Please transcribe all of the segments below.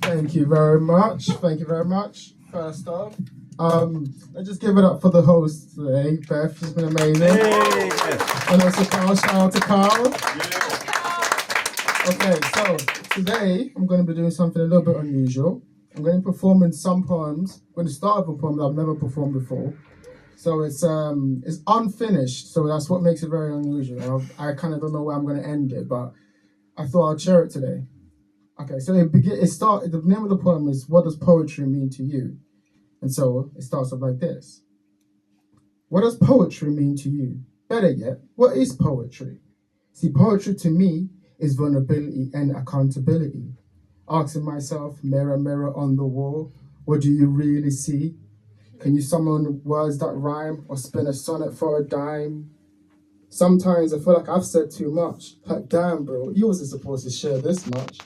Thank you very much. Thank you very much. First off, let's just give it up for the host today, Beth. She's been amazing. Hey, yes. And also Carl. Shout out to Carl. Okay, so today I'm going to be doing something a little bit unusual. I'm going to be performing some poems. I'm going to start with a poem that I've never performed before. So it's unfinished. So that's what makes it very unusual. I kind of don't know where I'm going to end it, but I thought I'd share it today. Okay, so the name of the poem is "What Does Poetry Mean to You?" And so it starts off like this. What does poetry mean to you? Better yet, what is poetry? See, poetry to me is vulnerability and accountability. Asking myself, mirror, mirror on the wall, what do you really see? Can you summon words that rhyme or spin a sonnet for a dime? Sometimes I feel like I've said too much. Like, damn, bro, you wasn't supposed to share this much.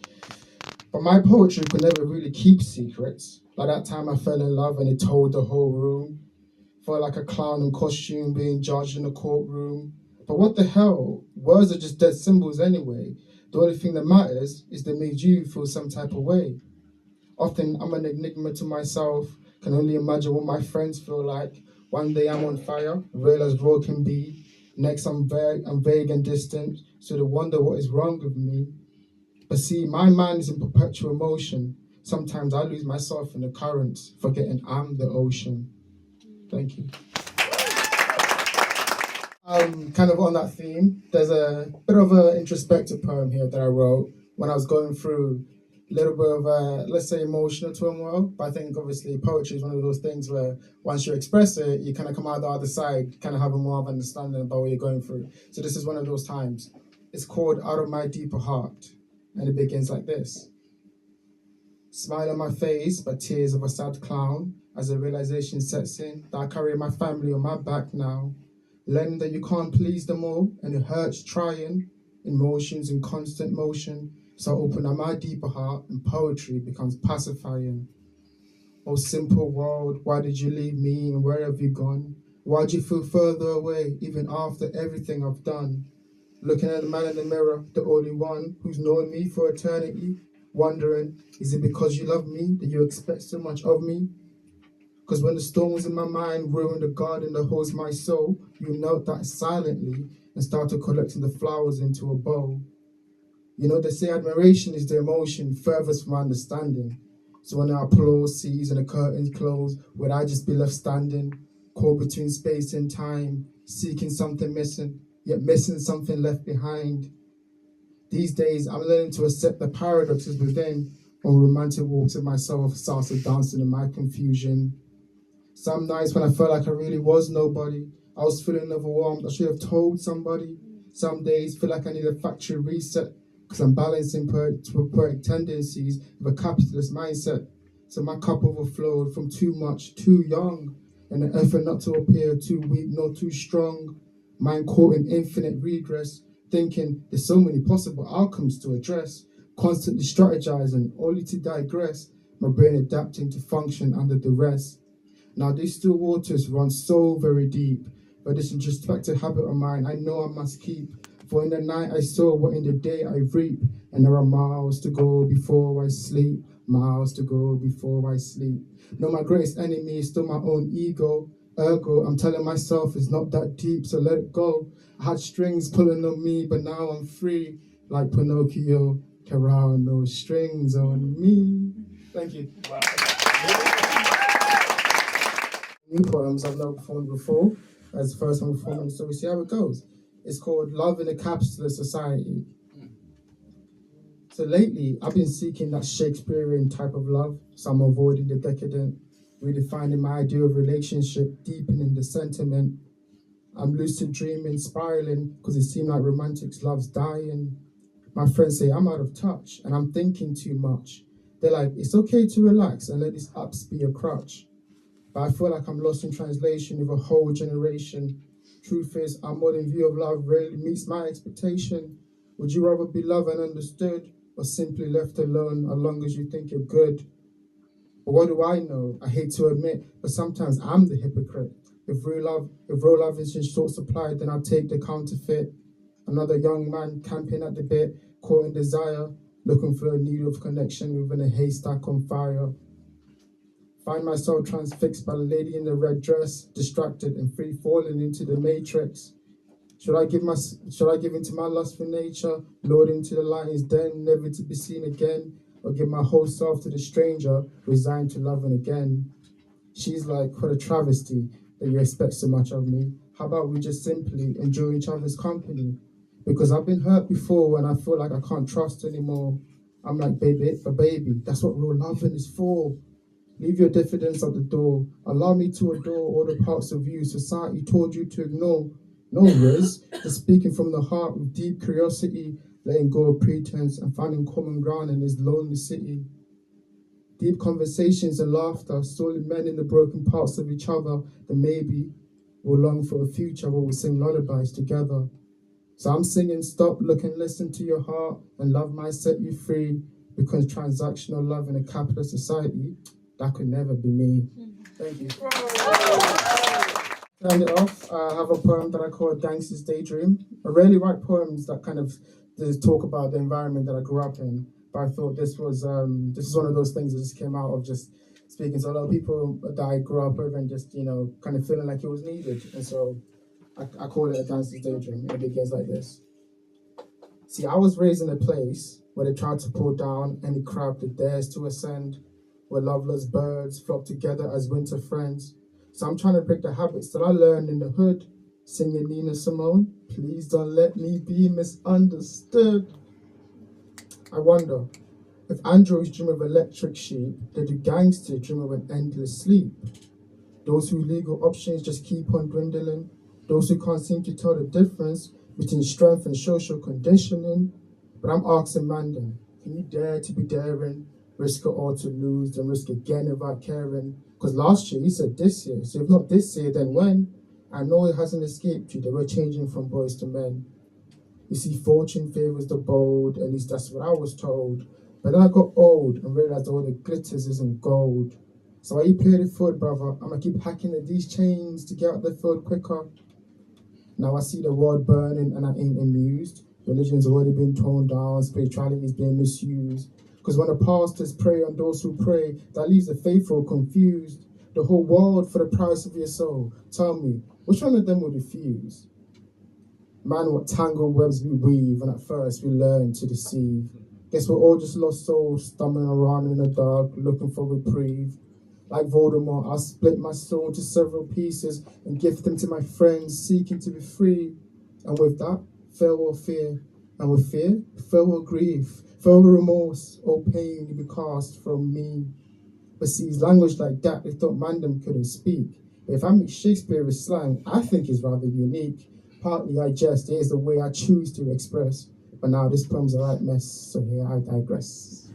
But my poetry could never really keep secrets. By that time I fell in love and it told the whole room. Felt like a clown in costume being judged in a courtroom. But what the hell? Words are just dead symbols anyway. The only thing that matters is they made you feel some type of way. Often I'm an enigma to myself, can only imagine what my friends feel like. One day I'm on fire, real as raw can be. Next I'm vague and distant, so they wonder what is wrong with me. But see, my mind is in perpetual motion. Sometimes I lose myself in the currents, forgetting I'm the ocean. Thank you. Kind of on that theme, there's a bit of an introspective poem here that I wrote when I was going through a little bit of let's say, emotional turmoil. But I think obviously poetry is one of those things where once you express it, you kind of come out the other side, kind of have a more of understanding about what you're going through. So this is one of those times. It's called Out of My Deeper Heart. And it begins like this. Smile on my face, but tears of a sad clown, as a realization sets in that I carry my family on my back now. Learning that you can't please them all, and it hurts trying. Emotions in constant motion, so I open up my deeper heart, and poetry becomes pacifying. Oh simple world, why did you leave me, and where have you gone? Why'd you feel further away, even after everything I've done? Looking at the man in the mirror, the only one who's known me for eternity, wondering, is it because you love me that you expect so much of me? Because when the storms in my mind ruined the garden that holds my soul, you knelt that silently and started collecting the flowers into a bowl. You know, they say admiration is the emotion furthest from understanding. So when the applause ceases and the curtains close, would I just be left standing, caught between space and time, seeking something missing, yet missing something left behind? These days, I'm learning to accept the paradoxes within, on romantic walks with myself, salsa dancing in my confusion. Some nights when I felt like I really was nobody, I was feeling overwhelmed, I should have told somebody. Some days feel like I need a factory reset, because I'm balancing poetic tendencies with a capitalist mindset. So my cup overflowed from too much, too young, and an effort not to appear too weak nor too strong. Mind caught in infinite regress, thinking there's so many possible outcomes to address, constantly strategizing, only to digress, my brain adapting to function under duress. Now these still waters run so very deep, but this introspective habit of mine I know I must keep. For in the night I sow what in the day I reap, and there are miles to go before I sleep, miles to go before I sleep. No, my greatest enemy is still my own ego. Ergo, I'm telling myself it's not that deep, so let it go. I had strings pulling on me, but now I'm free, like Pinocchio. There are no strings on me. Thank you. Wow. New poems I've never performed before. As the first time performing, so we see how it goes. It's called Love in a Capitalist Society. So lately, I've been seeking that Shakespearean type of love, so I'm avoiding the decadent, redefining my idea of relationship, deepening the sentiment. I'm lucid dreaming, spiraling, because it seems like romantics love's dying. My friends say I'm out of touch, and I'm thinking too much. They're like, it's okay to relax and let these apps be a crutch. But I feel like I'm lost in translation with a whole generation. Truth is, our modern view of love rarely meets my expectation. Would you rather be loved and understood, or simply left alone as long as you think you're good? But what do I know? I hate to admit, but sometimes I'm the hypocrite. If real love is in short supply, then I'll take the counterfeit. Another young man camping at the bit, caught in desire, looking for a needle of connection within a haystack on fire. Find myself transfixed by the lady in the red dress, distracted and free falling into the matrix. Should I give into my lust for nature, lured into the lion's den, never to be seen again, or give my whole self to the stranger, resigned to loving again? She's like, what a travesty that you expect so much of me. How about we just simply enjoy each other's company? Because I've been hurt before and I feel like I can't trust anymore. I'm like, baby, that's what real loving is for. Leave your diffidence at the door. Allow me to adore all the parts of you society told you to ignore. No, Riz, just speaking from the heart with deep curiosity, letting go of pretense and finding common ground in this lonely city. Deep conversations and laughter, solely men in the broken parts of each other, then maybe we'll long for a future where we sing lullabies together. So I'm singing, stop, look and listen to your heart, and love might set you free, because transactional love in a capitalist society, that could never be me. Thank you. To end it off, I have a poem that I call Gangster's Daydream. I rarely write poems that kind of talk about the environment that I grew up in, but I thought this is one of those things that just came out of just speaking to a lot of people that I grew up with and just, kind of feeling like it was needed. And so I call it a Gangster's Daydream, and it begins like this. See, I was raised in a place where they tried to pull down any crab that dares to ascend, where loveless birds flock together as winter friends. So I'm trying to break the habits that I learned in the hood, singing Nina Simone, please don't let me be misunderstood. I wonder, if androids dream of electric sheep, they do gangsters dream of an endless sleep. Those whose legal options just keep on dwindling, those who can't seem to tell the difference between strength and social conditioning. But I'm asking Mandan, can you dare to be daring, risk it all to lose, then risk again without caring? Because last year you said this year, so if not this year, then when? I know it hasn't escaped you that we're changing from boys to men. You see, fortune favors the bold, at least that's what I was told. But then I got old and realized all the glitters isn't gold. So while you play the field, brother, I'ma keep hacking at these chains to get out the field quicker. Now I see the world burning and I ain't amused. Religion's already been torn down, spirituality's being misused. Because when the pastors prey on those who pray, that leaves the faithful confused. The whole world for the price of your soul. Tell me, which one of them would refuse? Man, what tangled webs we weave, and at first we learn to deceive. Guess we're all just lost souls, stumbling around in the dark, looking for reprieve. Like Voldemort, I'll split my soul into several pieces and give them to my friends, seeking to be free. And with that, farewell fear. And with fear, farewell grief, farewell remorse, all pain will be cast from me. But see, language like that, they thought Mandem couldn't speak. But if I mix Shakespeare with slang, I think it's rather unique. Partly I jest, it is the way I choose to express. But now this poem's a right mess, so here I digress.